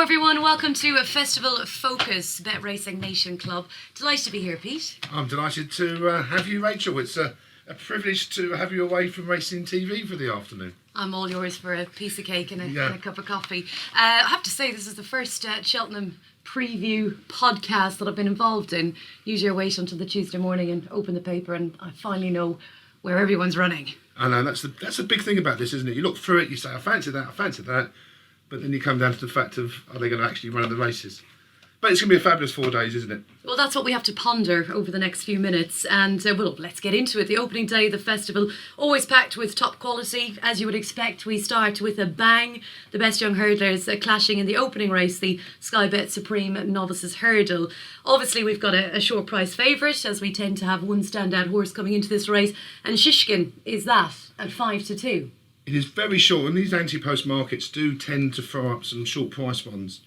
everyone, welcome to a Festival Focus Bet Racing Nation Club. Delighted to be here, Pete. I'm delighted to have you, Rachel. It's a privilege to have you away from racing TV for the afternoon. I'm all yours for a piece of cake and a cup of coffee. I have to say, this is the first Cheltenham preview podcast that I've been involved in. Usually I wait until the Tuesday morning and open the paper and I finally know where everyone's running. I know, that's the big thing about this, isn't it? You look through it, you say, I fancy that, but then you come down to the fact of, are they going to actually run the races? But it's going to be a fabulous 4 days, isn't it? Well, that's what we have to ponder over the next few minutes. And, well, let's get into it. The opening day of the festival, always packed with top quality. As you would expect, we start with a bang. The best young hurdlers clashing in the opening race, the Sky Bet Supreme Novices Hurdle. Obviously, we've got a short price favourite, as we tend to have one standout horse coming into this race. And Shishkin is that at 5-2. It is very short, and these anti-post markets do tend to throw up some short price ones.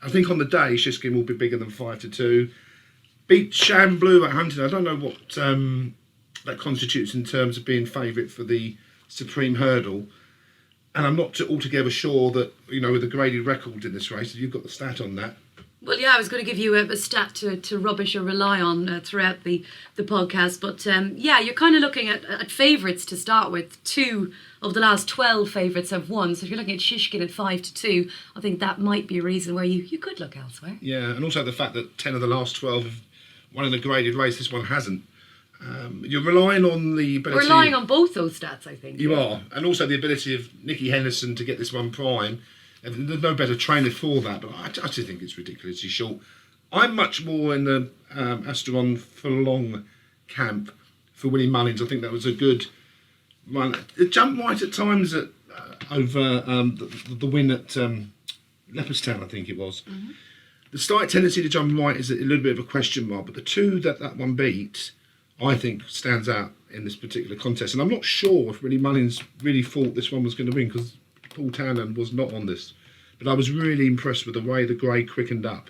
I think on the day, Shishkin will be bigger than 5-2. Beat Sham Blue at Huntingdon. I don't know what that constitutes in terms of being favourite for the Supreme Hurdle. And I'm not altogether sure that, you know, with the graded record in this race, you've got the stat on that. Well, yeah, I was going to give you a stat to rubbish or rely on throughout the podcast. But, yeah, you're kind of looking at favourites to start with. 2 of the last 12 favourites have won. So if you're looking at Shishkin at 5-2, I think that might be a reason where you could look elsewhere. Yeah, and also the fact that 10 of the last 12 have won in a graded race, this one hasn't. You're relying on the ability... We're relying on both those stats, I think. You are. And also the ability of Nicky Henderson to get this one prime. There's no better trainer for that, but I just think it's ridiculously short. I'm much more in the Astron Furlong camp for Willie Mullins. I think that was a good run. It jumped right at times over the win at Leopardstown, I think it was. Mm-hmm. The slight tendency to jump right is a little bit of a question mark, but the 2 that one beat, I think, stands out in this particular contest. And I'm not sure if Willie Mullins really thought this one was going to win, because Paul Townend was not on this. But I was really impressed with the way the grey quickened up.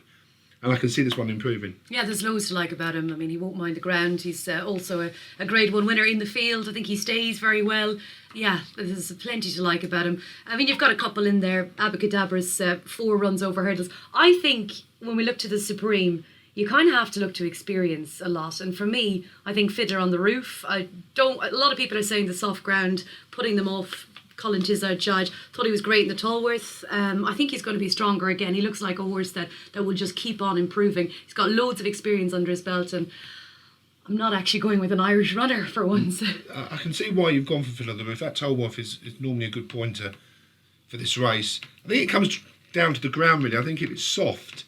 And I can see this one improving. Yeah, there's loads to like about him. I mean, he won't mind the ground. He's also a Grade 1 winner in the field. I think he stays very well. Yeah, there's plenty to like about him. I mean, you've got a couple in there. Abacadabra's 4 runs over hurdles. I think when we look to the Supreme, you kind of have to look to experience a lot. And for me, I think Fiddler on the Roof. A lot of people are saying the soft ground, putting them off. Colin Tizard Judge thought he was great in the Tallworth. I think he's going to be stronger again. He looks like a horse that will just keep on improving. He's got loads of experience under his belt, and I'm not actually going with an Irish runner for once. I can see why you've gone for Fiddler on the Roof. That Tallworth is normally a good pointer for this race. I think it comes down to the ground, really. I think if it's soft,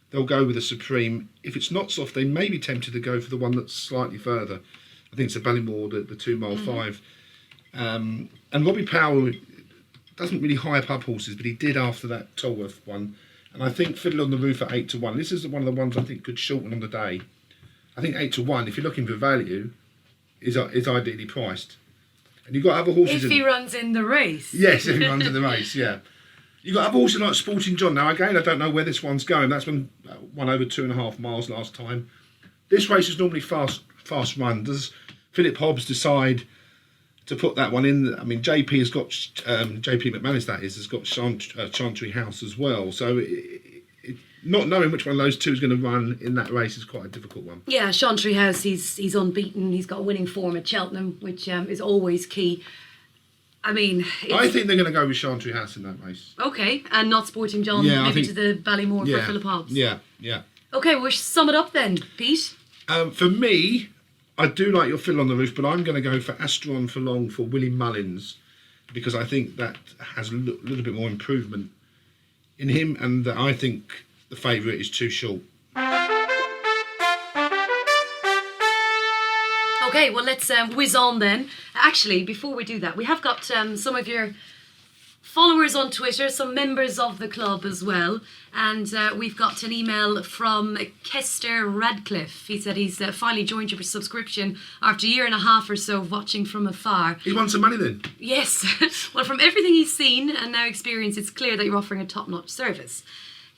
they'll go with the Supreme. If it's not soft, they may be tempted to go for the one that's slightly further. I think it's a Ballymore, the 2 mile 5. And Robbie Powell doesn't really hype up horses, but he did after that Tolworth one. And I think Fiddler on the Roof at 8-1. This is one of the ones I think could shorten on the day. I think 8-1, if you're looking for value, is ideally priced. And you've got other horses. If he runs in the race. Yes, if he runs in the race, yeah. You've got other horses like Sporting John. Now, again, I don't know where this one's going. That's one over 2.5 miles last time. This race is normally fast run. Does Philip Hobbs decide to put that one in? I mean, JP has got JP McManus, has got Chantry House as well. So not knowing which one of those 2 is going to run in that race is quite a difficult one. Yeah, Chantry House, he's unbeaten. He's got winning form at Cheltenham, which is always key. I mean, I think they're going to go with Chantry House in that race. Okay, and not Sporting John, maybe to the Ballymore for Philip Hobbs. Yeah. Okay, we'll sum it up then, Pete. For me, I do like your Fiddle on the Roof, but I'm going to go for Astron Furlong for Willie Mullins, because I think that has a little bit more improvement in him, and I think the favourite is too short. Okay, well, let's whiz on then. Actually, before we do that, we have got some of your followers on Twitter, some members of the club as well. And we've got an email from Kester Radcliffe. He said he's finally joined your subscription after a year and a half or so of watching from afar. He wants some money then? Yes. Well, from everything he's seen and now experienced, it's clear that you're offering a top-notch service.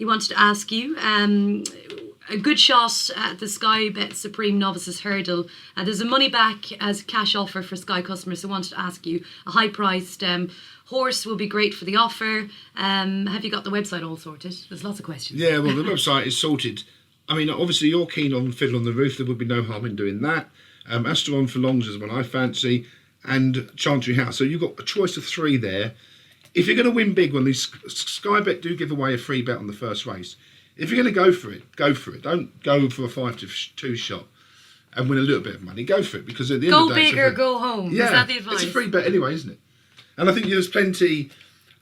he wanted to ask you. A good shot at the Sky Bet Supreme Novices Hurdle. There's a money back as cash offer for Sky customers. So I wanted to ask you, a high priced horse will be great for the offer. Have you got the website all sorted? There's lots of questions. Yeah, well, the website is sorted. I mean, obviously you're keen on Fiddle on the Roof. There would be no harm in doing that. Asteron for Longs is one I fancy, and Chantry House. So you've got a choice of 3 there. If you're going to win big, when these Sky Bet do give away a free bet on the first race. If you're going to go for it, go for it. Don't go for a 5-2 shot and win a little bit of money. Go for it, because at the end of the day, go big or go home. Yeah, is that the advice? It's a free bet anyway, isn't it? And I think there's plenty.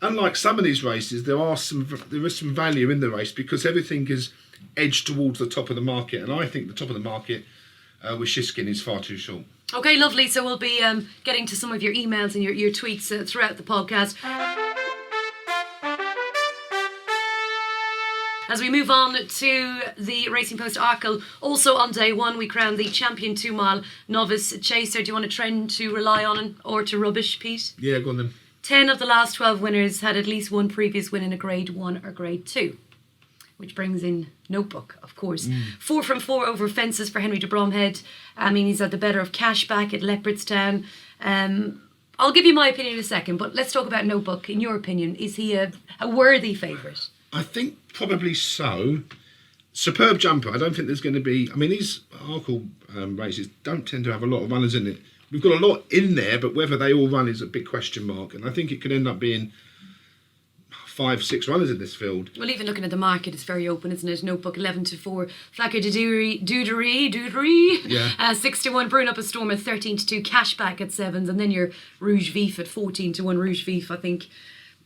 Unlike some of these races, there is some value in the race because everything is edged towards the top of the market, and I think the top of the market with Shiskin is far too short. Okay, lovely. So we'll be getting to some of your emails and your tweets throughout the podcast. As we move on to the Racing Post Arkle, also on day 1 we crowned the champion 2 mile novice chaser. Do you want a trend to rely on or to rubbish, Pete? Yeah, go on then. 10 of the last 12 winners had at least one previous win in a grade 1 or grade 2, which brings in Notebook, of course. 4 from 4 over fences for Henry de Bromhead. I mean, he's had the better of Cashback at Leopardstown. I'll give you my opinion in a second, but let's talk about Notebook. In your opinion, is he a worthy favourite? I think probably so. Superb jumper. I don't think there's going to be. I mean, these Arkle races don't tend to have a lot of runners in it. We've got a lot in there, but whether they all run is a big question mark. And I think it could end up being 5-6 runners in this field. Well, even looking at the market, it's very open, isn't it? Notebook 11-4, Flacker Dudery, yeah. 6-1, Brewing Up a Storm at 13-2, Cashback at 7s, and then your Rouge Vif at 14-1. Rouge Vif, I think,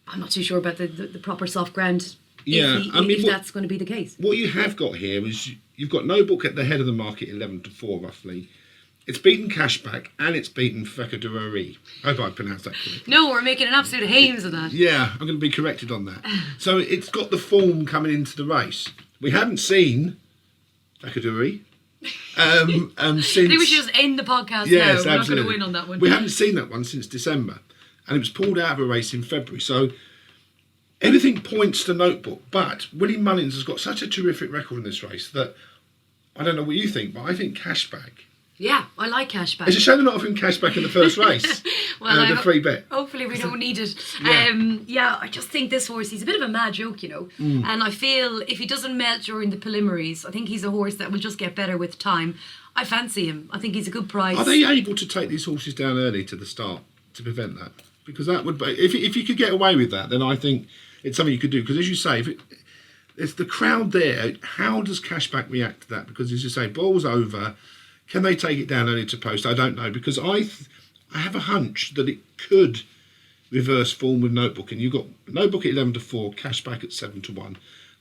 I'm not too sure about the proper soft ground. Yeah, if that's going to be the case. What you have got here is you've got Notebook at the head of the market, 11-4 roughly. It's beaten Cashback and it's beaten Flacker Dudery. I hope I pronounced that correctly. No, we're making an absolute hames of that. Yeah, I'm going to be corrected on that. So it's got the form coming into the race. We haven't seen Flacker Dudery since... I think we should just end the podcast now. We're absolutely. not going to win on that one. We haven't seen that one since December. And it was pulled out of a race in February. So everything points to Notebook. But Willie Mullins has got such a terrific record in this race that I don't know what you think, but I think Cashback... Yeah, I like Cashback. It's a shame they're not offering Cashback in the first race. Well, the free bet. Hopefully we don't need it. Yeah. I just think this horse, he's a bit of a mad joke, you know. And I feel if he doesn't melt during the preliminaries, I think he's a horse that will just get better with time. I fancy him. I think he's a good price. Are they able to take these horses down early to the start to prevent that? Because that would be... If you could get away with that, then I think it's something you could do. Because as you say, it's the crowd there, how does Cashback react to that? Because as you say, ball's over... Can they take it down early to post? I don't know, because I have a hunch that it could reverse form with Notebook, and you've got Notebook at 11-4, Cashback at 7-1.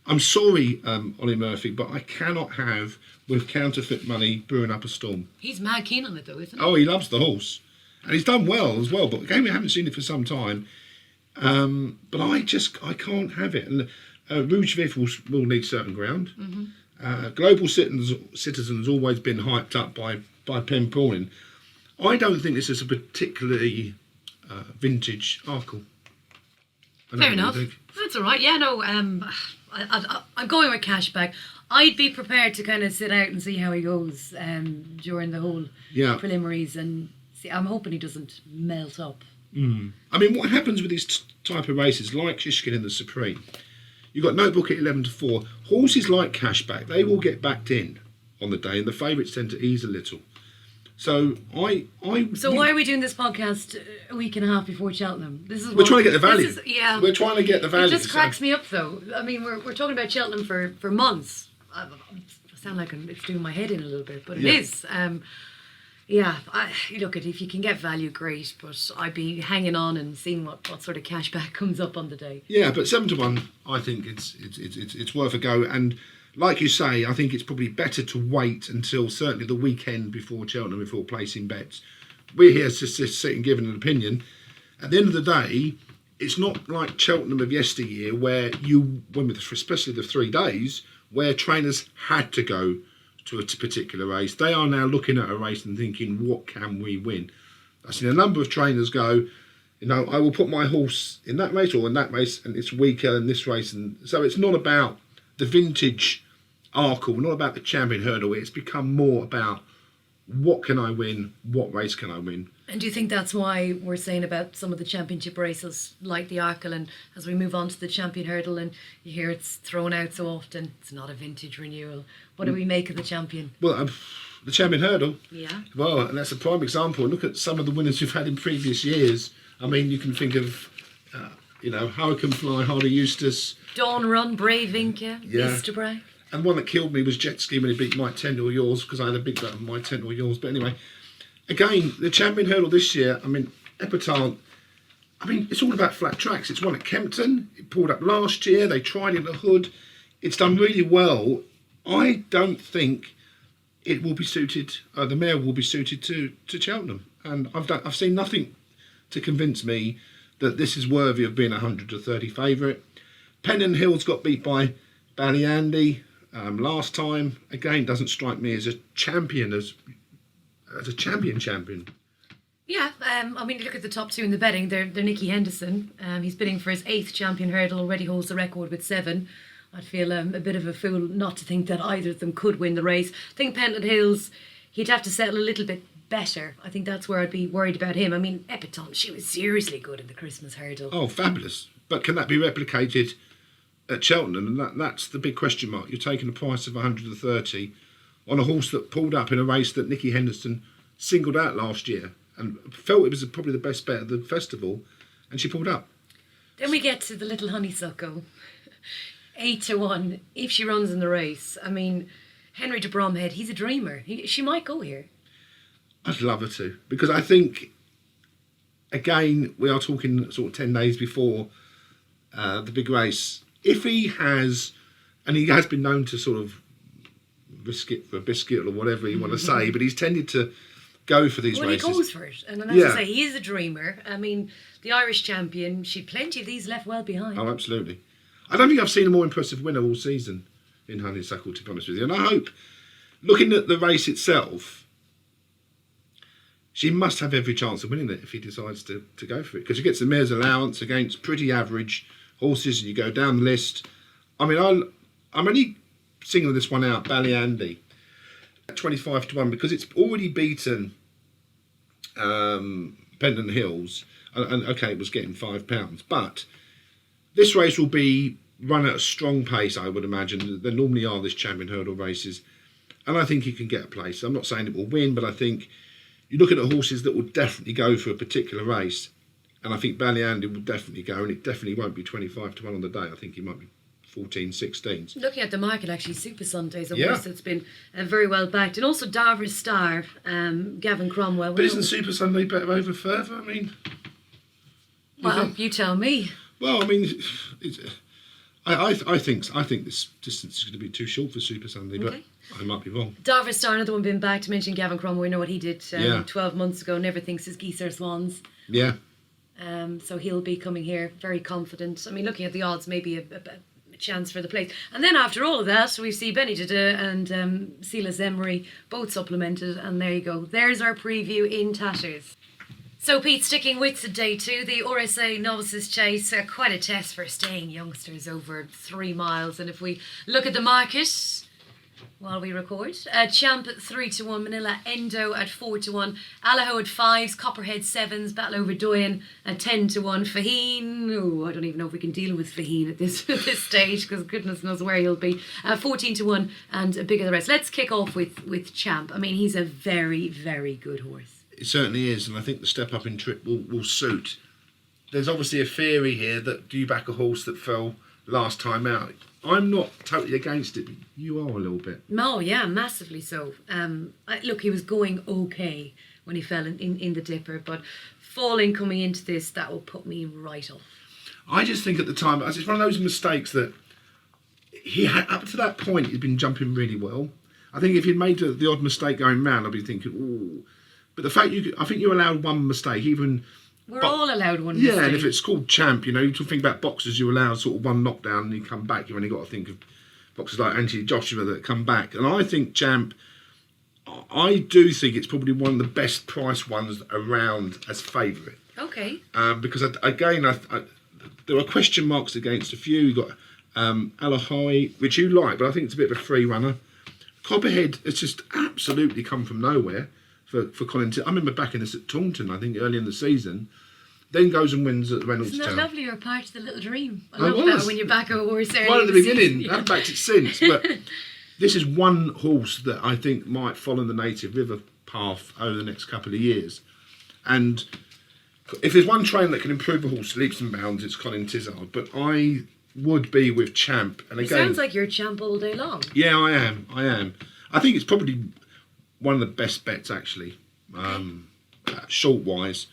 I'm sorry, Ollie Murphy, but I cannot have, with counterfeit money, Brewing Up a Storm. He's mad keen on it though, isn't he? Oh, he loves the horse, and he's done well as well. But again, we haven't seen it for some time. But I can't have it, and Rouge Vif will need certain ground. Mm-hmm. Global Citizen's always been hyped up by Pen Prawling. I don't think this is a particularly vintage Arkle. Fair enough. That's all right. Yeah, no, I'm going with Cashback. I'd be prepared to kind of sit out and see how he goes during the whole preliminaries, and see. I'm hoping he doesn't melt up. I mean, what happens with these type of races, like Shishkin in the Supreme? You've got Notebook at 11-4. Horses like Cashback, they will get backed in on the day, and the favourites tend to ease a little. So why are we doing this podcast a week and a half before Cheltenham? We're trying to get the value. We're trying to get the value. It just cracks me up though. I mean, we're talking about Cheltenham for months. I sound like it's doing my head in a little bit, but it is. Look at if you can get value, great. But I'd be hanging on and seeing what sort of cashback comes up on the day. Yeah, but 7-1, I think it's worth a go. And like you say, I think it's probably better to wait until certainly the weekend before Cheltenham before placing bets. We're here to sit and give an opinion. At the end of the day, it's not like Cheltenham of yesteryear where you went with, especially the 3 days, where trainers had to go to a particular race. They are now looking at a race and thinking, what can we win? I've seen a number of trainers go, I will put my horse in that race or in that race, and it's weaker in this race. And so it's not about the vintage Arkle, not about the champion hurdle. It's become more about what can I win, what race can I win. And do you think that's why we're saying about some of the championship races like the Arkle, and as we move on to the champion hurdle and you hear it's thrown out so often, it's not a vintage renewal. What do we make of the champion? Well, the champion hurdle. Yeah. Well, and that's a prime example. Look at some of the winners we've had in previous years. I mean, you can think of, Hurricane Fly, Hardy Eustace. Dawn Run, Brave Inca, Yeah. Mr. Bragg. And one that killed me was Jet Ski when he beat Mike Tent or Yours, because I had a big bet on Mike Tent or Yours. But anyway, again, the champion hurdle this year, I mean, Epitaph, it's all about flat tracks. It's won at Kempton. It pulled up last year. They tried it at the Hood. It's done really well. I don't think it will be suited, the mare will be suited to Cheltenham. And I've seen nothing to convince me that this is worthy of being a 130 favourite. Pennant Hills got beat by Ballyandy last time. Again, doesn't strike me as a champion, as a champion. Yeah, you look at the top two in the betting. They're Nicky Henderson. He's bidding for his 8th champion hurdle, already holds the record with 7. I'd feel a bit of a fool not to think that either of them could win the race. I think Pentland Hills, he'd have to settle a little bit better. I think that's where I'd be worried about him. I mean, Epitaph, she was seriously good in the Christmas hurdle. Oh, fabulous. But can that be replicated at Cheltenham? And that's the big question mark. You're taking a price of 130 on a horse that pulled up in a race that Nicky Henderson singled out last year and felt it was probably the best bet of the festival, and she pulled up. Then we get to the little honeysuckle. 8-1 if she runs in the race. I mean, Henry de Bromhead, he's a dreamer. She might go here. I'd love her to, because I think, again, we are talking sort of 10 days before the big race. If he has, and he has been known to sort of risk it for a biscuit or whatever you want to say, but he's tended to go for these races. Well, he goes for it. And as I say, he is a dreamer. I mean, the Irish champion, she'd plenty of these left well behind. Oh, absolutely. I don't think I've seen a more impressive winner all season in Honeysuckle, to be honest with you. And I hope, looking at the race itself, she must have every chance of winning it if he decides to go for it. Because she gets the mare's allowance against pretty average horses, and you go down the list. I mean, I'm only singling this one out, Ballyandy, at 25-1, because it's already beaten Pendant Hills. And okay, it was getting £5. But this race will be run at a strong pace, I would imagine. There normally are this champion hurdle races. And I think he can get a place. I'm not saying it will win, but I think you look at the horses that will definitely go for a particular race, and I think Ballyandy will definitely go, and it definitely won't be 25-1 on the day. I think he might be 14, 16. Looking at the market, actually, Super Sunday's a horse that's been very well backed. And also Darver Star, Gavin Cromwell. But isn't Super Sunday better over further? I mean... Well, you tell me. Well, I mean... I think this distance is going to be too short for Super Sunday, but I might be wrong. Darver Star, another one been back. To mention Gavin Cromwell, we know what he did 12 months ago. Never thinks his geese are swans. Yeah. So he'll be coming here very confident. I mean, looking at the odds, maybe a chance for the place. And then after all of that, we see Benny Dede and Silas Emery both supplemented. And there you go. There's our preview in tatters. So Pete, sticking with day 2, the RSA Novices Chase, quite a test for staying youngsters over 3 miles. And if we look at the market while we record, Champ at 3-1, Manila Endo at 4-1, Allaho at 5s, Copperhead 7s, Battle Over Doyen at 10-1, Faheen, I don't even know if we can deal with Faheen at this stage, because goodness knows where he'll be, 14-1, and a bigger the rest. Let's kick off with Champ. I mean, he's a very, very good horse. It certainly is, and I think the step up in trip will suit. There's obviously a theory here that do you back a horse that fell last time out? I'm not totally against it, but you are a little bit. Oh, yeah, massively so. Look, he was going okay when he fell in the dipper, but falling coming into this, that will put me right off. I just think at the time, it's one of those mistakes that he had, up to that point, he'd been jumping really well. I think if he'd made the odd mistake going round, I'd be thinking, ooh. But the fact I think you're allowed one mistake, even... We're all allowed one mistake. Yeah, and if it's called Champ, you think about boxers, you're allowed sort of one knockdown and you come back. You've only got to think of boxers like Anthony Joshua that come back. And I think Champ, I do think it's probably one of the best priced ones around as favourite. Okay. Because, again, there are question marks against a few. You've got Alahai, which you like, but I think it's a bit of a free runner. Copperhead has just absolutely come from nowhere for Colin. I remember backing this at Taunton, I think, early in the season. Then goes and wins at Reynolds Isn't Town. that lovely? You're part of the little dream. I It love was. that when you back a horse early. Right at the in season. beginning. I've backed it since. But this is one horse that I think might follow the native river path over the next couple of years. And if there's one trainer that can improve a horse leaps and bounds, it's Colin Tizard. But I would be with Champ. And It again, sounds like you're Champ all day long. yeah, I am. I think it's probably one of the best bets, actually, short-wise.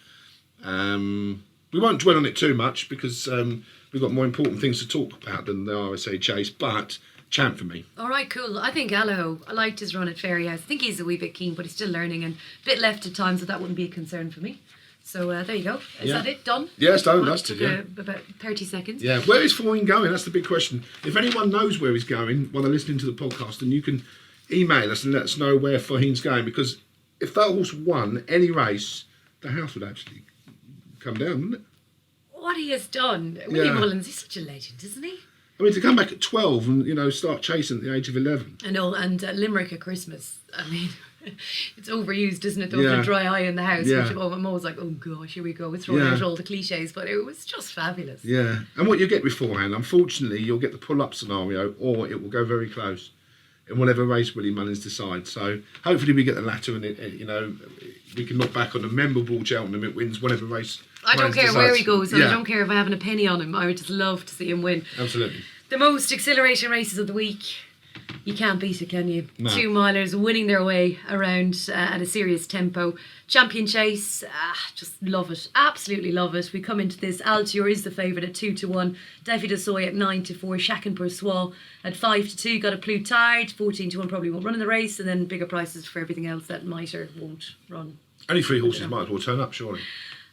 We won't dwell on it too much because we've got more important things to talk about than the RSA Chase, but Champ for me. All right, cool. I think Allaho, I liked his run at Fairyhouse. I think he's a wee bit keen, but he's still learning and a bit left at times, so that wouldn't be a concern for me. So there you go. Is that it? Done? Yeah, it's done. Well, That's it, took, yeah. about 30 seconds. Yeah, where is Foyne going? That's the big question. If anyone knows where he's going while they're listening to the podcast, then you can email us and let us know where Foyne's going, because if that horse won any race, the house would actually come down, wouldn't it? What he has done. Willie Yeah. Mullins, he's such a legend, isn't he? I mean, to come back at 12 and, start chasing at the age of 11. I know, and Limerick at Christmas. I mean, it's overused, isn't it? Though, Yeah. the dry eye in the house. Yeah. Which, I'm always like, oh gosh, here we go. We're throwing Yeah. out all the cliches, but it was just fabulous. Yeah, and what you get beforehand, unfortunately, you'll get the pull-up scenario, or it will go very close in whatever race Willie Mullins decides. So hopefully we get the latter, and we can look back on a memorable Cheltenham. It wins whatever race. I don't Mullins care where decides. he goes, and Yeah, I don't care if I have a penny on him. I would just love to see him win. absolutely. The most exhilarating races of the week. You can't beat it, can you? No. 2 milers winning their way around at a serious tempo. Champion Chase, just love it. Absolutely love it. We come into this. Altior is the favourite at 2-1. Defi de Soy at 9-4. Shakin Persois at 5-2. Got a Plutard, 14-1. Probably won't run in the race. And then bigger prices for everything else that might or won't run. Only 3 horses might as well turn up, surely.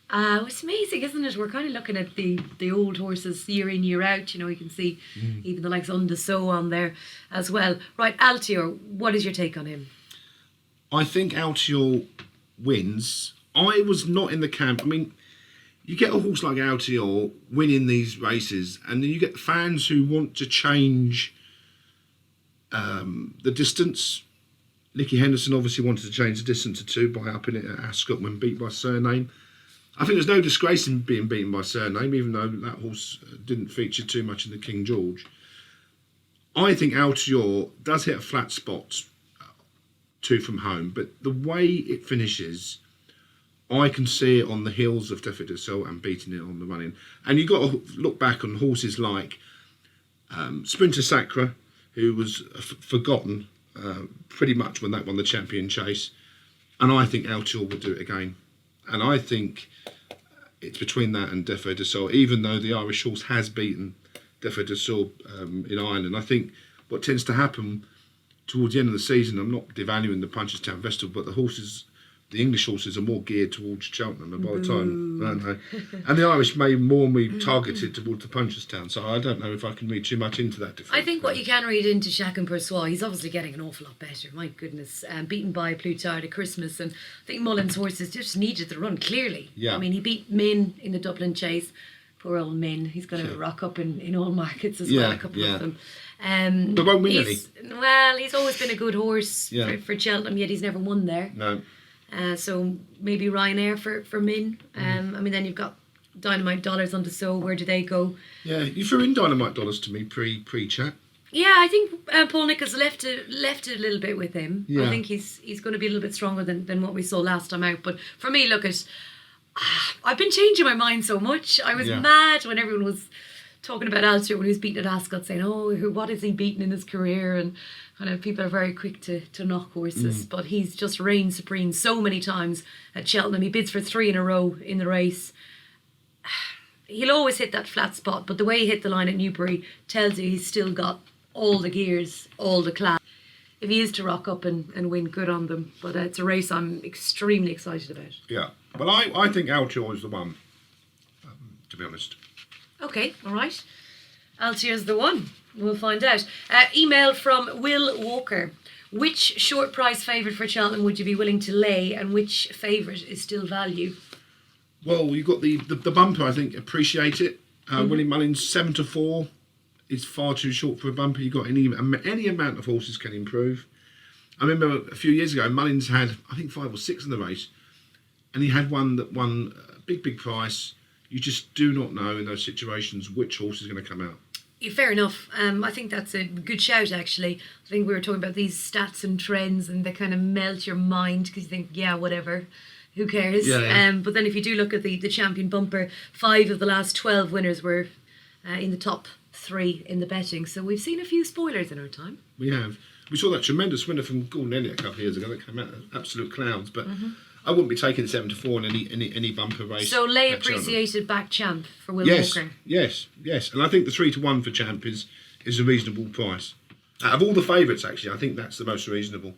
It's amazing, isn't it? We're kind of looking at the old horses year in, year out. You can see even the likes of Undaso on there as well. Right, Altior, what is your take on him? I think Altior wins. I was not in the camp. I mean, you get a horse like Altior winning these races, and then you get the fans who want to change the distance. Nicky Henderson obviously wanted to change the distance to 2 by upping it at Ascot when beat by Surname. I think there's no disgrace in being beaten by Surname, even though that horse didn't feature too much in the King George. I think Altior does hit a flat spot 2 from home, but the way it finishes, I can see it on the heels of Defi de Soy and beating it on the running. And you've got to look back on horses like Sprinter Sacra, who was forgotten pretty much when that won the Champion Chase. And I think Altior will do it again. And I think it's between that and Defi de Soy, even though the Irish horse has beaten Defi de Soy in Ireland. I think what tends to happen towards the end of the season, I'm not devaluing the Punchestown Festival, but the English horses are more geared towards Cheltenham by the time, aren't they? And the Irish may more be targeted towards the Punchestown, so I don't know if I can read too much into that difference. I think what you can read into Shakin Persois, he's obviously getting an awful lot better. My goodness, beaten by Plutard at Christmas, and I think Mullins' horses just needed the run clearly. Yeah. I mean, he beat Min in the Dublin Chase. Poor old Min, he's going to rock up in all markets as well. A couple of them. But won't win any. Well, he's always been a good horse Yeah. for Cheltenham, yet he's never won there. No. So maybe Ryanair for Min. I mean, then you've got Dynamite Dollars on the So. Where do they go? Yeah, you threw in Dynamite Dollars to me pre-chat. Yeah, I think Paul Nichols left it a little bit with him. Yeah. I think he's going to be a little bit stronger than what we saw last time out. But for me, I've been changing my mind so much. I was mad when everyone was talking about Altior when he was beaten at Ascot, saying, what has he beaten in his career? And kind of people are very quick to knock horses, but he's just reigned supreme so many times at Cheltenham. He bids for 3 in a row in the race. He'll always hit that flat spot, but the way he hit the line at Newbury tells you he's still got all the gears, all the class. If he is to rock up and win, good on them. But it's a race I'm extremely excited about. Yeah, but I think Altior is the one, to be honest. Okay, all right. Altior's the one. We'll find out. Email from Will Walker. Which short price favourite for Cheltenham would you be willing to lay, and which favourite is still value? Well, you've got the bumper, I think, Appreciate It. Willie Mullins, 7-4. is far too short for a bumper. You've got any amount of horses can improve. I remember a few years ago, Mullins had, I think, 5 or 6 in the race, and he had one that won a big price. You just do not know in those situations which horse is going to come out. Yeah, fair enough. I think that's a good shout, actually. I think we were talking about these stats and trends, and they kind of melt your mind because you think, yeah, whatever, who cares? Yeah. But then if you do look at the champion bumper, 5 of the last 12 winners were in the top 3 in the betting. So we've seen a few spoilers in our time. We have. We saw that tremendous winner from Gordon Elliott a couple of years ago that came out of absolute clouds, but I wouldn't be taking 7-4 in any bumper race. So lay appreciated back champ for Will Walker. Yes. And I think the 3-1 for champ is a reasonable price. Out of all the favourites, actually, I think that's the most reasonable.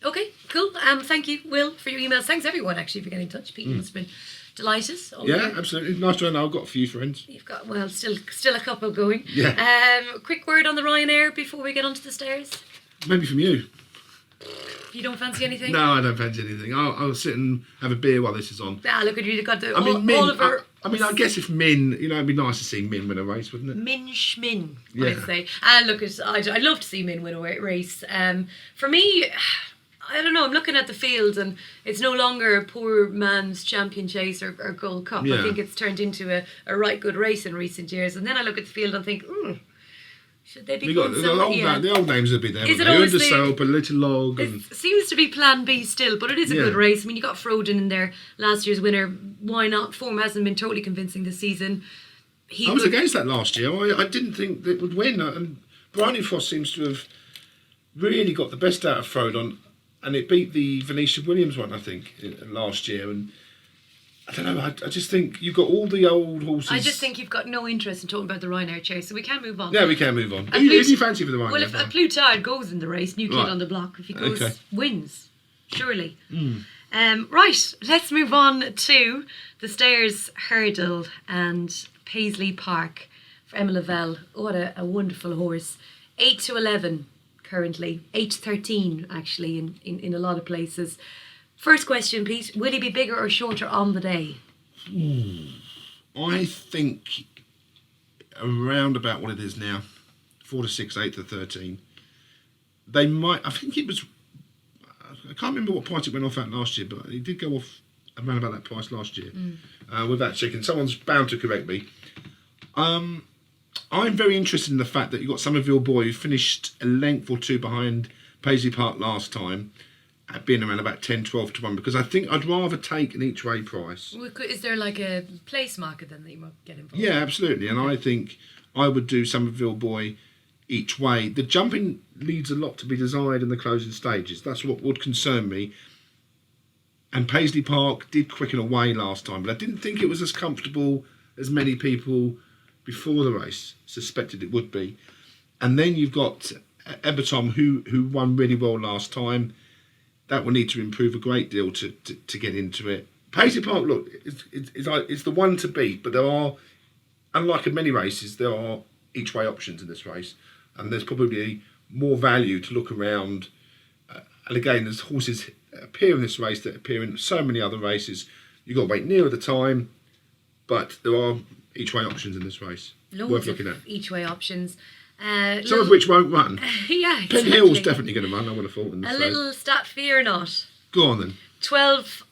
Okay, cool. Thank you, Will, for your emails. Thanks everyone actually for getting in touch. Pete must have been delighted. Absolutely. Nice to know. I've got a few friends. You've got still a couple going. Yeah. Quick word on the Ryanair before we get onto the stairs. Maybe from you. You don't fancy anything? No, I don't fancy anything. I'll sit and have a beer while this is on. Look at you. You've got the Min, I guess if Min, it'd be nice to see Min win a race, wouldn't it? Min Schmin, Yeah. I'd say. I'd love to see Min win a race. For me, I don't know, I'm looking at the field and it's no longer a poor man's champion chase or Gold Cup. Yeah. I think it's turned into a right good race in recent years. And then I look at the field and think, should they be going the old names would be there. Is it Under obviously- Soap, a Little Log. It And, seems to be plan B still, but it is a Yeah. good race. I mean, you got Froden in there, last year's winner. Why not? Form hasn't been totally convincing this season. I was against that last year. I didn't think that it would win. And Bryony Frost seems to have really got the best out of Frodon. And it beat the Venetia Williams one, I think, last year. And I don't know, I just think you've got all the old horses. I just think you've got no interest in talking about the Ryanair chase, so we can move on. Yeah, we can move on. And Who do you fancy for the Ryanair? Well, if a Plutard goes in the race, new kid Right. on the block, if he goes, Okay. wins, surely. Right, let's move on to the Stairs Hurdle and Paisley Park for Emma Lavelle. What a wonderful horse. 8-11 currently, 8-13 actually in a lot of places. First question, Pete, will he be bigger or shorter on the day? I think around about what it is now, 4-6, 8-13. They might. I think it was. I can't remember what price it went off at last year, but it did go off around about that price last year with that chicken. Someone's bound to correct me. I'm very interested in the fact that you've got Somerville Boy who finished a length or two behind Paisley Park last time, at being around about 10-12-1, because I think I'd rather take an each way price. Is there like a place marker then that you might get involved? Yeah, absolutely. And I think I would do Somerville Boy each way. The jumping leaves a lot to be desired in the closing stages. That's what would concern me. And Paisley Park did quicken away last time, but I didn't think it was as comfortable as many people before the race suspected it would be. And then you've got Ebertom, who won really well last time. That will need to improve a great deal to get into it. Paisley Park, look, it's the one to beat, but there are, unlike in many races, there are each way options in this race, and there's probably more value to look around. And again, there's horses appear in this race that appear in so many other races. You've got to wait nearer the time, but there are each way options in this race. Loads worth looking at. Each way options. Some of which won't run. Yeah, Penn exactly. Hill's definitely going to run, I would have thought. In this A race. little stat fear or not. Go on then. 12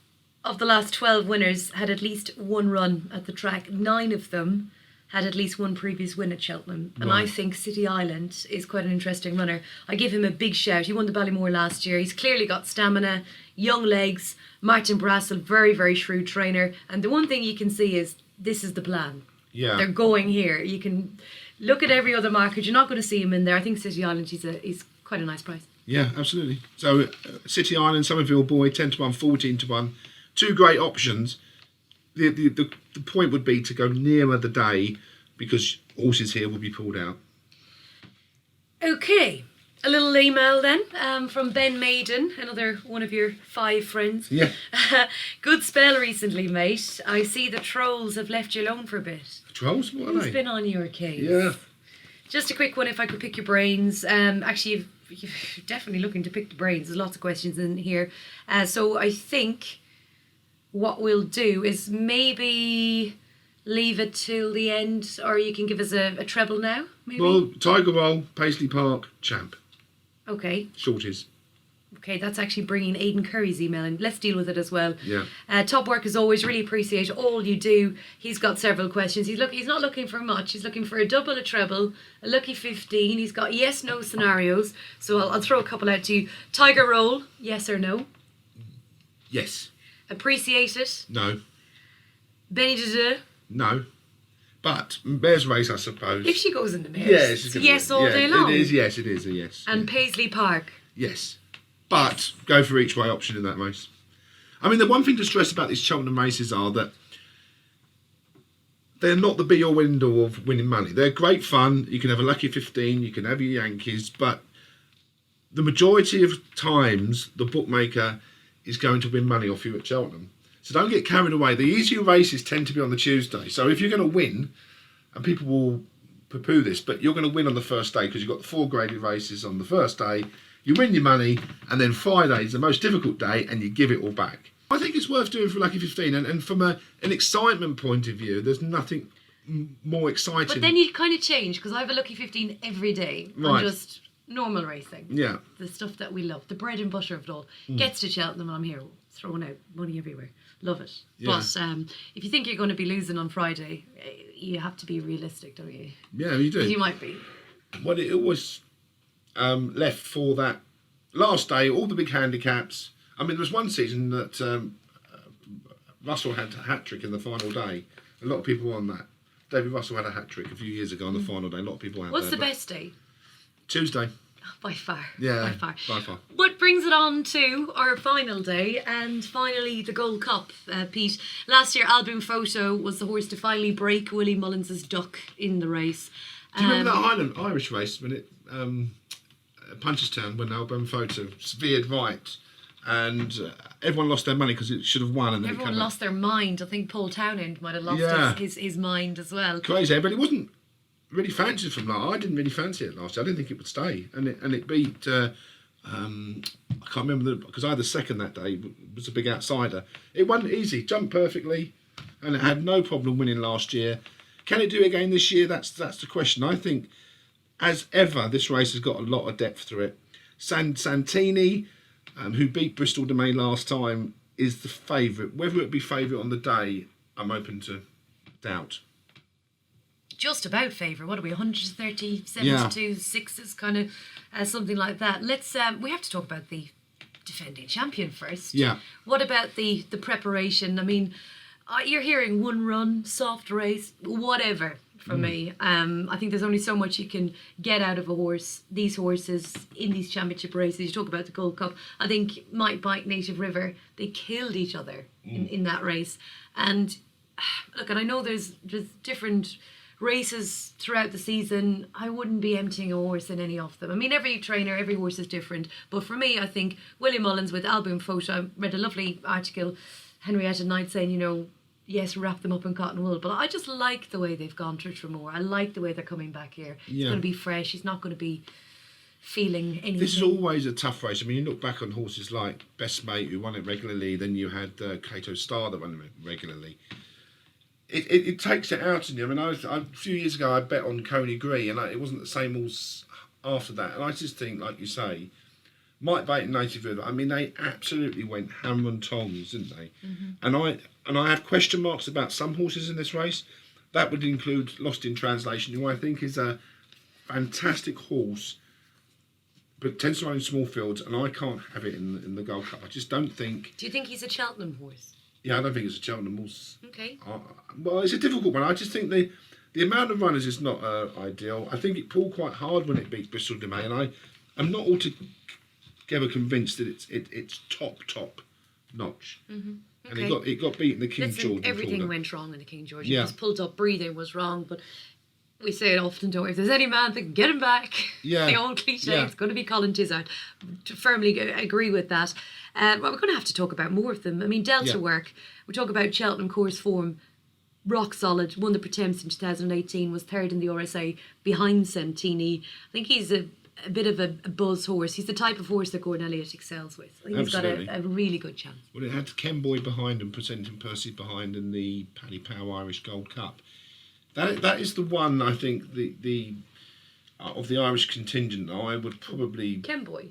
of the last 12 winners had at least one run at the track. 9 of them had at least one previous win at Cheltenham. And I Right. think City Island is quite an interesting runner. I give him a big shout. He won the Ballymore last year. He's clearly got stamina, young legs. Martin Brassel, very, very shrewd trainer. And the one thing you can see is this is the plan. Yeah. They're going here. You can look at every other market. You're not going to see him in there. I think City Island, he's quite a nice price. Yeah, absolutely. So City Island, Somerville Boy, 10-1, 14-1, two great options. The point would be to go nearer the day because horses here will be pulled out. Okay, a little email then from Ben Maiden, another one of your 5 friends. Yeah. Good spell recently, mate. I see the trolls have left you alone for a bit. Trolls, what are Who's they? been on your case? Yeah. Just a quick one, if I could pick your brains. Actually, you're definitely looking to pick the brains. There's lots of questions in here. So I think what we'll do is maybe leave it till the end, or you can give us a treble now, maybe? Well, Tiger Roll, Paisley Park, Champ. Okay. Shorties. Okay, that's actually bringing Aidan Curry's email in. Let's deal with it as well. Yeah. Top work as always. Really appreciate all you do. He's got several questions. He's not looking for much. He's looking for a double, a treble, a lucky 15. He's got yes, no scenarios. So I'll throw a couple out to you. Tiger Roll, yes or no? Yes. Appreciate it? No. Benny Dede? No. But Mare's Race, I suppose. If she goes in the mares, Yes, it's yes all day long. It is a yes. And Paisley Park? Yes. But go for each way option in that race. I mean, the one thing to stress about these Cheltenham races are that they're not the be all end all of winning money. They're great fun. You can have a lucky 15, you can have your Yankees, but the majority of times the bookmaker is going to win money off you at Cheltenham. So don't get carried away. The easier races tend to be on the Tuesday. So if you're going to win, and people will poo-poo this, but you're going to win on the first day because you've got the 4 graded races on the first day. You win your money, and then Friday is the most difficult day, and you give it all back. I think it's worth doing for Lucky 15, and from an excitement point of view, there's nothing more exciting. But then you kind of change, because I have a Lucky 15 every day on Right. just normal racing. Yeah. The stuff that we love, the bread and butter of it all. Gets to Cheltenham and I'm here throwing out money everywhere. Love it. Yeah. But if you think you're going to be losing on Friday, you have to be realistic, don't you? Yeah, you do. You might be. Well, it was left for that last day, all the big handicaps. I mean, there was one season that Russell had a hat-trick in the final day. A lot of people were on that. David Russell had a hat-trick a few years ago on the final day. A lot of people had What's that. the best day? Tuesday. By far. Yeah, By far. by far. What brings it on to our final day, and finally the Gold Cup, Pete. Last year, Album Photo was the horse to finally break Willie Mullins's duck in the race. Do you remember that Highland Irish race when it Punchestown, when Album Photo veered right and everyone lost their money because it should have won, and then Everyone lost their mind. I think Paul Townend might have lost Yeah. his mind as well. crazy, but it wasn't really fancied from last. I didn't really fancy it last year. I didn't think it would stay, and it beat. I can't remember because I had the second that day. It was a big outsider. It won easy, jumped perfectly, and it had no problem winning last year. Can it do it again this year? That's the question. I think, as ever, this race has got a lot of depth to it. Santini, who beat Bristol de May last time, is the favourite. Whether it be favourite on the day, I'm open to doubt. Just about favourite. What are we? 130, 72, Yeah. 6s, kind of something like that. Let's. We have to talk about the defending champion first. Yeah. What about the preparation? I mean, you're hearing one run, soft race, whatever. For me, I think there's only so much you can get out of a horse. These horses in these championship races. You talk about the Gold Cup. I think Might Bite, Native River, they killed each other in that race. And look, and I know there's different races throughout the season. I wouldn't be emptying a horse in any of them. I mean, every trainer, every horse is different. But for me, I think William Mullins with Album Photo. I read a lovely article, Henrietta Knight, saying, yes, wrap them up in cotton wool. But I just like the way they've gone through Tremor. I like the way they're coming back here. It's Yeah. going to be fresh. He's not going to be feeling anything. This is always a tough race. I mean, you look back on horses like Best Mate, who won it regularly, then you had Cato Star that won it regularly. It takes it out in you. I mean, a few years ago, I bet on Coney Gree, and it wasn't the same horse after that. And I just think, like you say, Might Bait and Native River, I mean, they absolutely went hammer and tongs, didn't they? Mm-hmm. And I have question marks about some horses in this race. That would include Lost in Translation, who I think is a fantastic horse, but tends to run in small fields, and I can't have it in the Gold Cup. I just don't think... Do you think he's a Cheltenham horse? Yeah, I don't think it's a Cheltenham horse. Okay. Well, it's a difficult one. I just think the amount of runners is not ideal. I think it pulled quite hard when it beat Bristol de May, and I'm not altogether convinced that it's top notch. Mm-hmm. Okay. And it got beaten the King George. Everything went wrong in the King George. Yeah. It was pulled up, breathing was wrong, but we say it often, don't we? If there's any man that can get him back, Yeah. the old cliche, Yeah. it's going to be Colin Tizard. To firmly agree with that. Well, we're going to have to talk about more of them. I mean, Delta work. We talk about Cheltenham course form. Rock solid. Won the Pretemps in 2018. Was third in the RSA behind Santini. I think he's a a bit of a buzz horse. He's the type of horse that Gordon Elliott excels with. I think he's got Absolutely. a really good chance. Well, it had Ken Boy behind and Presenting Percy behind in the Paddy Power Irish Gold Cup. That is the one, I think, the of the Irish contingent I would probably... Ken Boy.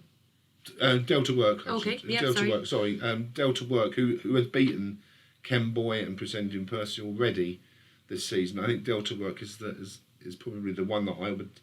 Delta Work. Okay, yeah, Delta sorry. Work, sorry. Delta Work, who has beaten Ken Boy and Presenting Percy already this season. I think Delta Work is probably the one that I would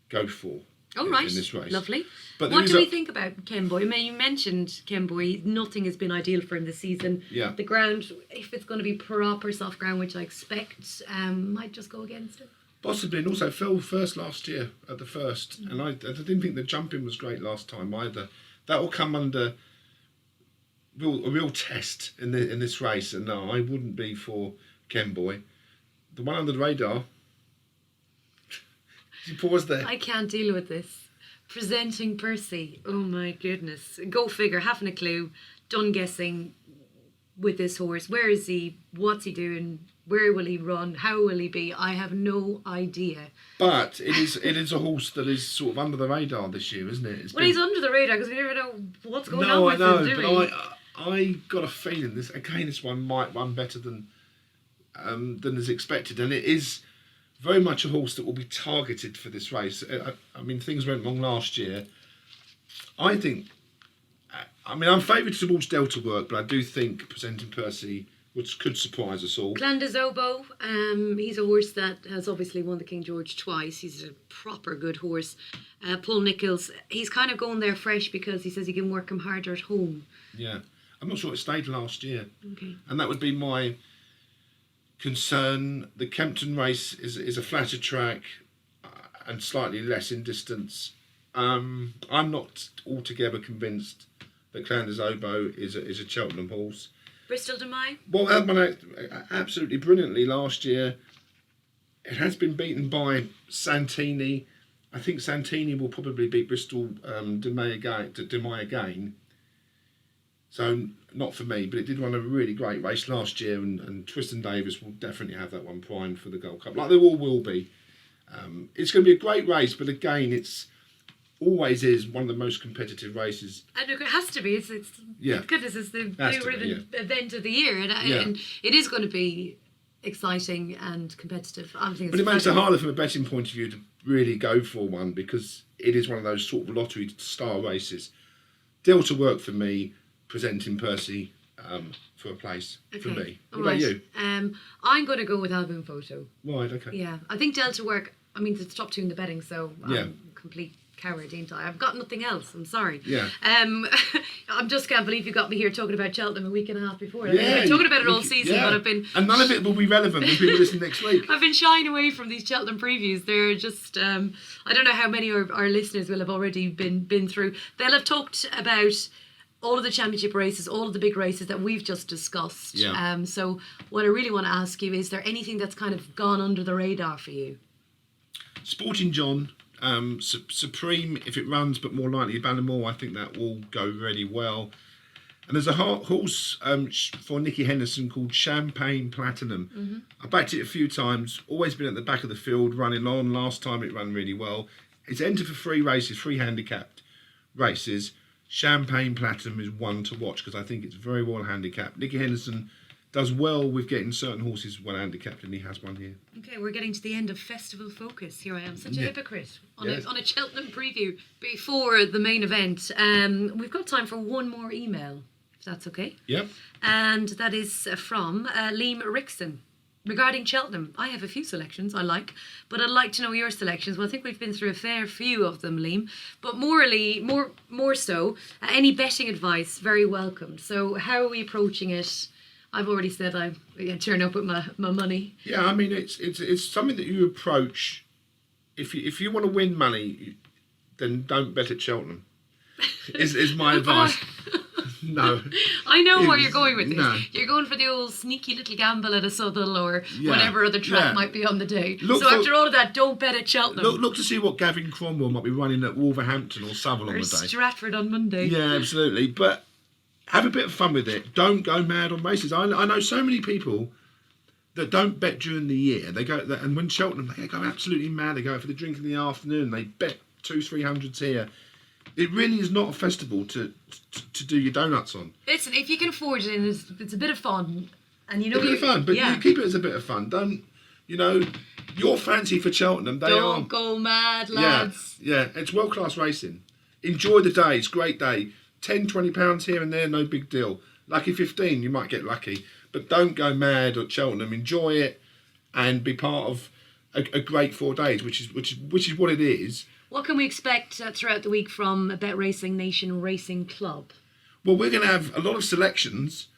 go for. Oh, right. In this race. Lovely. But What do we think about Ken Boy? I mean, you mentioned Ken Boy. Nothing has been ideal for him this season. Yeah. The ground, if it's going to be proper soft ground, which I expect, might just go against him. Possibly, and also fell first last year at the first, and I didn't think the jumping was great last time either. That will come under a real test in this race, and no, I wouldn't be for Ken Boy. The one under the radar. Did you pause there? I can't deal with this. Presenting Percy. Oh my goodness. Go figure. Haven't a clue. Done guessing with this horse. Where is he? What's he doing? Where will he run? How will he be? I have no idea. But it is a horse that is sort of under the radar this year, isn't it? He's under the radar because we never know what's going on with him, do we? But I got a feeling this one might run better than is expected, and it is very much a horse that will be targeted for this race. I mean, things went wrong last year. I think. I mean, I'm favoured towards Delta Work, but I do think Presenting Percy could surprise us all. Clandazobo, he's a horse that has obviously won the King George twice. He's a proper good horse. Paul Nicholls, he's kind of going there fresh because he says he can work him harder at home. Yeah, I'm not sure it stayed last year. Okay. And that would be my concern. The Kempton race is a flatter track and slightly less in distance. I'm not altogether convinced that Clandazobo is a Cheltenham horse. Bristol de Mai? Well, that one absolutely brilliantly last year. It has been beaten by Santini. I think Santini will probably beat Bristol de Mai again. So, not for me, but it did run a really great race last year, and Tristan Davis will definitely have that one primed for the Gold Cup, like they all will be. It's going to be a great race, but again, it's always is one of the most competitive races. And it has to be. It's Yeah. goodness, it's the Has blue to be, ribbon event of the year, and it is going to be exciting and competitive. I think it's But it makes it fabulous. harder from a betting point of view to really go for one because it is one of those sort of lottery style races. Delta Work for me, Presenting Percy for a place for me. What about you? I'm going to go with Album Photo. Right, okay. Yeah, I think Delta Work. I mean, it's top two in the betting, so Yeah. I'm a complete coward, ain't I? I've got nothing else. I'm sorry. Yeah. I just can't believe you got me here talking about Cheltenham a week and a half before. I've Yeah, been talking about it all you- season, yeah. but I've been. And none of it will be relevant when people listen next week. I've been shying away from these Cheltenham previews. They're just, I don't know how many of our listeners will have already been through. They'll have talked about all of the championship races, all of the big races that we've just discussed. Yeah. So what I really want to ask you, is there anything that's kind of gone under the radar for you? Sporting John, Supreme if it runs, but more likely Bannamore. I think that will go really well. And there's a horse for Nicky Henderson called Champagne Platinum. Mm-hmm. I backed it a few times, always been at the back of the field, running on. Last time it ran really well. It's entered for 3 races, 3 handicapped races. Champagne Platinum is one to watch because I think it's very well handicapped. Nicky Henderson does well with getting certain horses well handicapped, and he has one here. Okay, we're getting to the end of Festival Focus. Here I am, such a Yeah. hypocrite on Yes. a Cheltenham preview before the main event. We've got time for one more email, if that's okay. Yep. And that is from Liam Rickson. Regarding Cheltenham, I have a few selections I like, but I'd like to know your selections. Well, I think we've been through a fair few of them, Liam. But more so, any betting advice, very welcome. So how are we approaching it? I've already said I turn up with my money. Yeah, I mean it's something that you approach. If you want to win money, then don't bet at Cheltenham. Is my advice. No. I know where you're going with this. No. You're going for the old sneaky little gamble at a Southall or Yeah, whatever other track yeah. might be on the day. Look so for- after all of that, don't bet at Cheltenham Look to see what Gavin Cromwell might be running at Wolverhampton or Savile on or the day. Stratford on Monday. Yeah, absolutely. But have a bit of fun with it. Don't go mad on races. I know so many people that don't bet during the year. They go and when Cheltenham, they go absolutely mad. They go out for the drink in the afternoon. They bet 200-300 here. It really is not a festival to do your donuts on. Listen, if you can afford it, and it's a bit of fun, and you know It's a bit of fun, but you keep it as a bit of fun. Don't, your fancy for Cheltenham. Don't go mad, lads. Yeah, it's world class racing. Enjoy the day. It's a great day. £10-20 here and there, no big deal. Lucky 15, you might get lucky, but don't go mad at Cheltenham. Enjoy it and be part of a great 4 days, which is what it is. What can we expect throughout the week from Bet Racing Nation Racing Club? Well, we're going to have a lot of selections,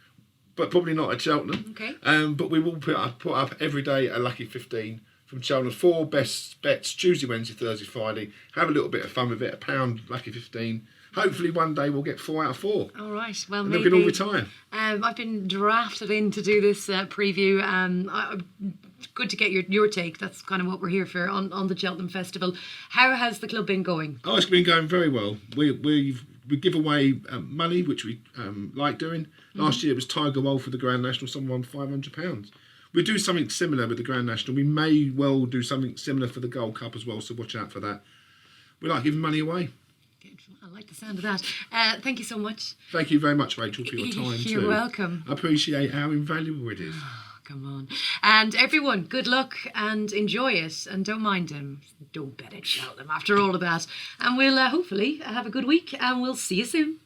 but probably not at Cheltenham. Okay. But we will put up every day a lucky 15 from Cheltenham. 4 best bets Tuesday, Wednesday, Thursday, Friday. Have a little bit of fun with it. £1 lucky 15. Hopefully one day we'll get 4 out of 4. All right. Well, maybe. maybe We can all retire. I've been drafted in to do this preview. Good to get your take. That's kind of what we're here for on the Cheltenham Festival. How has the club been going? Oh, it's been going very well. We give away money, which we like doing. Last year it was Tiger Roll for the Grand National. Someone won £500. We do something similar with the Grand National. We may well do something similar for the Gold Cup as well, so watch out for that. We like giving money away. I like the sound of that. Thank you so much. Thank you very much, Rachel, for your time. You're welcome. I appreciate how invaluable it is. Come on. And everyone, good luck and enjoy it. And don't mind him. Don't bet at Cheltenham after all of that. And we'll hopefully have a good week and we'll see you soon.